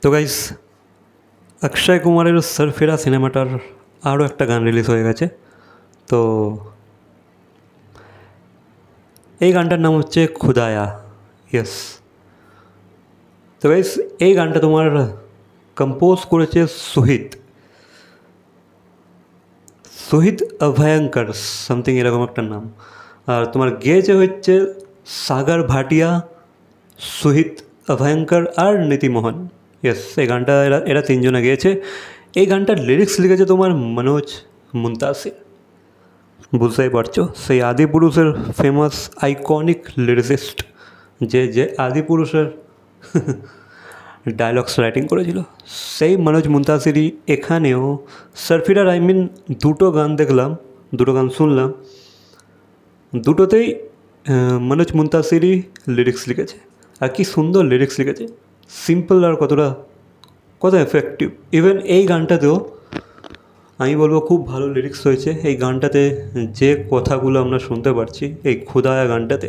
তো গাইস, অক্ষয় কুমারের সরফেরা সিনেমাটার আরও একটা গান রিলিজ হয়ে গেছে। তো এই গানটার নাম হচ্ছে খুদায়া। ইয়েস। তো গাইস, এই গানটা তোমার কম্পোজ করেছে সোহিত সোহিত অভয়ঙ্কর, সামথিং এরকম একটা নাম। আর তোমার গেয়েছে হচ্ছে সাগর ভাটিয়া, সোহিত অভয়ঙ্কর আর নীতিমোহন। ইয়েস, এই গানটা এরা এরা তিনজনে গেয়েছে। এই গানটার লিরিক্স লিখেছে তোমার মনোজ মুন্তাসির। বুঝতেই পারছো, সেই আদিপুরুষের ফেমাস আইকনিক লিরিসিস্ট, যে আদিপুরুষের ডায়লগস রাইটিং করেছিল, সেই মনোজ মুন্তাসিরই এখানেও সারফিরার দুটো গান দেখলাম, দুটো গান শুনলাম, দুটোতেই মনোজ মুন্তাসিরই লিরিক্স লিখেছে। আর কি সুন্দর লিরিক্স লিখেছে, সিম্পল আর কত এফেক্টিভ। ইভেন এই গানটাতেও আমি বলবো খুব ভালো লিরিক্স হয়েছে। এই গানটাতে যে কথাগুলো আমরা শুনতে পারছি এই খুদায়া গানটাতে,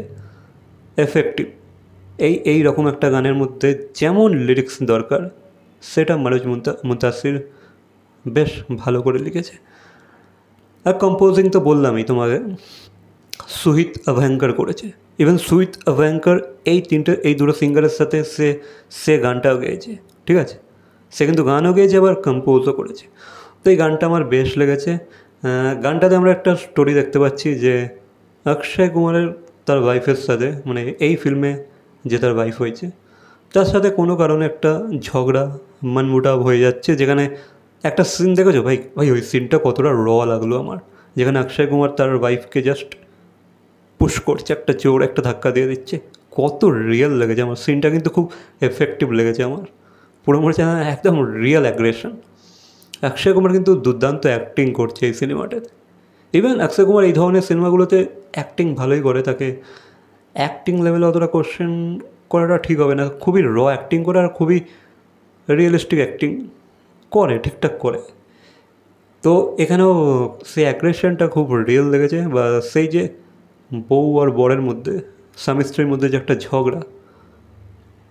এফেক্টিভ। এই রকম একটা গানের মধ্যে যেমন লিরিক্স দরকার সেটা মনোজ মুন্তাসির বেশ ভালো করে লিখেছে। আর কম্পোজিং তো বললামই তোমাকে, সোহিত অভয়ঙ্কর করেছে। ইভেন সোহিত অভয়ঙ্কর এই দুটো সিঙ্গারের সাথে সে গানটাও গেয়েছে, ঠিক আছে। সে কিন্তু গানও গেয়েছে আবার কম্পোজও করেছে। তো এই গানটা আমার বেশ লেগেছে। গানটাতে আমরা একটা স্টোরি দেখতে পাচ্ছি যে অক্ষয় কুমারের তার ওয়াইফের সাথে, মানে এই ফিল্মে যে তার ওয়াইফ হয়েছে তার সাথে কোনো কারণে একটা ঝগড়া মনমুটাভ হয়ে যাচ্ছে। যেখানে একটা সিন দেখেছো ভাই, ওই সিনটা কতটা র লাগলো আমার, যেখানে অক্ষয় কুমার তার ওয়াইফকে জাস্ট পুশ করছে, একটা জোর একটা ধাক্কা দিয়ে দিচ্ছে। কত রিয়েল লেগেছে আমার সিনটা, কিন্তু খুব এফেক্টিভ লেগেছে আমার। পুরো মনে হচ্ছে একদম রিয়েল অ্যাগ্রেশন। অক্ষয় কুমার কিন্তু দুর্দান্ত অ্যাক্টিং করছে এই সিনেমাটাতে। ইভেন অক্ষয় কুমার এই ধরনের সিনেমাগুলোতে অ্যাক্টিং ভালোই করে, তাকে অ্যাক্টিং লেভেলে অতটা কোশ্চেন করাটা ঠিক হবে না। খুবই র অ্যাক্টিং করে আর খুবই রিয়েলিস্টিক অ্যাক্টিং করে, ঠিকঠাক করে। তো এখানেও সেই অ্যাগ্রেশনটা খুব রিয়েল লেগেছে। বা সেই যে বউ আর বরের মধ্যে, স্বামী স্ত্রীর মধ্যে যে একটা ঝগড়া,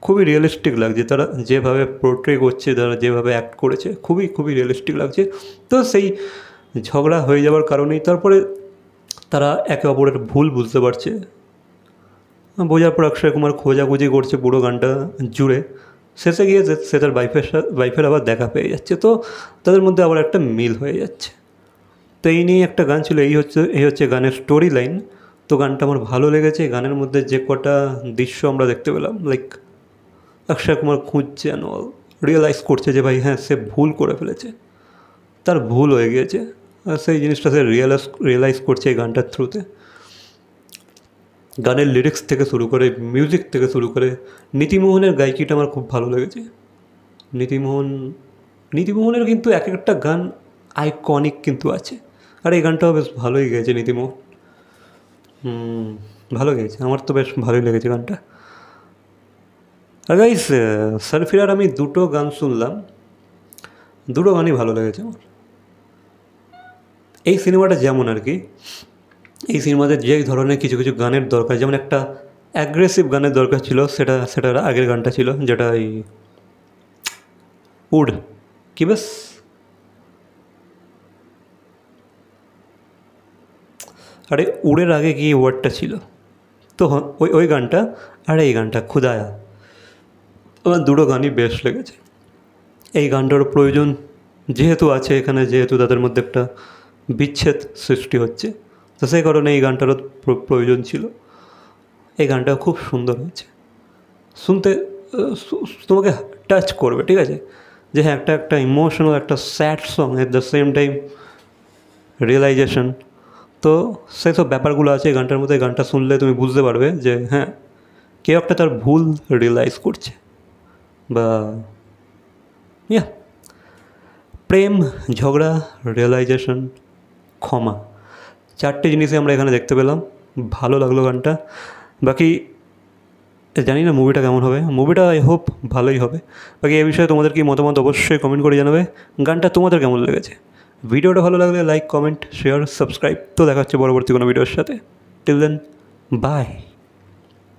খুবই রিয়েলিস্টিক লাগছে। তারা যেভাবে পোর্ট্রে করছে, তারা যেভাবে অ্যাক্ট করেছে, খুবই রিয়েলিস্টিক লাগছে। তো সেই ঝগড়া হয়ে যাওয়ার কারণেই তারপরে তারা একে অপরের ভুল বুঝতে পারছে। বোঝার পর অক্ষয় কুমার খোঁজাখুঁজি করছে পুরো গানটা জুড়ে। শেষে গিয়ে সে তার ওয়াইফের আবার দেখা পেয়ে যাচ্ছে। তো তাদের মধ্যে আবার একটা মিল হয়ে যাচ্ছে। তো এই নিয়ে একটা গান ছিল, এই হচ্ছে গানের স্টোরি লাইন। তো গানটা আমার ভালো লেগেছে। গানের মধ্যে যে কটা দৃশ্য আমরা দেখতে পেলাম, লাইক অক্ষয় কুমার খুঁজছে রিয়েলাইজ করছে যে ভাই হ্যাঁ, সে ভুল করে ফেলেছে, তার ভুল হয়ে গিয়েছে। আর সেই জিনিসটা সে রিয়েলাইজ করছে এই গানটার থ্রুতে। গানের লিরিক্স থেকে শুরু করে, মিউজিক থেকে শুরু করে, নীতিমোহনের গায়কিটা আমার খুব ভালো লেগেছে। নীতিমোহনের কিন্তু এক একটা গান আইকনিক কিন্তু আছে। আর এই গানটাও বেশ ভালোই গেয়েছে নীতিমোহন। ভালো গেয়েছে, আমার তো বেশ ভালোই লেগেছে গানটা। আর গাইস, সারফিরার আমি দুটো গান শুনলাম, দুটো গানই ভালো লেগেছে আমার। এই সিনেমাটা যেমন আর কি, এই সিনেমাতে যে ধরনের কিছু কিছু গানের দরকার, যেমন একটা অ্যাগ্রেসিভ গানের দরকার ছিল, সেটার আগের গানটা ছিল, যেটা এই উড কি বেশ, আরে উড়ের আগে কি ওয়ার্ডটা ছিল, তো ওই গানটা আর এই গানটা খুদায়া, আমার দুটো গানই বেশ লেগেছে। এই গানটার প্রয়োজন যেহেতু আছে এখানে, যেহেতু তাদের মধ্যে একটা বিচ্ছেদ সৃষ্টি হচ্ছে, তো সেই কারণে এই গানটারও প্রয়োজন ছিল। এই গানটা খুব সুন্দর হয়েছে, শুনতে তোমাকে টাচ করবে, ঠিক আছে। যে হ্যাঁ, একটা ইমোশনাল, একটা sad song, at the same time realization. তো সেই সব ব্যাপারগুলো আছে এই গানটার মধ্যে। গানটা শুনলে তুমি বুঝতে পারবে যে হ্যাঁ, কেউ একটা তার ভুল রিয়েলাইজ করছে। বা প্রেম, ঝগড়া, রিয়েলাইজেশন, ক্ষমা, চারটে জিনিসই আমরা এখানে দেখতে পেলাম। ভালো লাগলো গানটা। বাকি জানি না মুভিটা কেমন হবে, মুভিটা আই হোপ ভালোই হবে। বাকি এই বিষয়ে তোমাদের কি মতামত অবশ্যই কমেন্ট করে জানাবে। গানটা তোমাদের কেমন লেগেছে? ভিডিওটা ভালো লাগলে লাইক, কমেন্ট, শেয়ার, সাবস্ক্রাইব। তো দেখা হচ্ছে পরবর্তী কোনো ভিডিওর সাথে। Till then, by.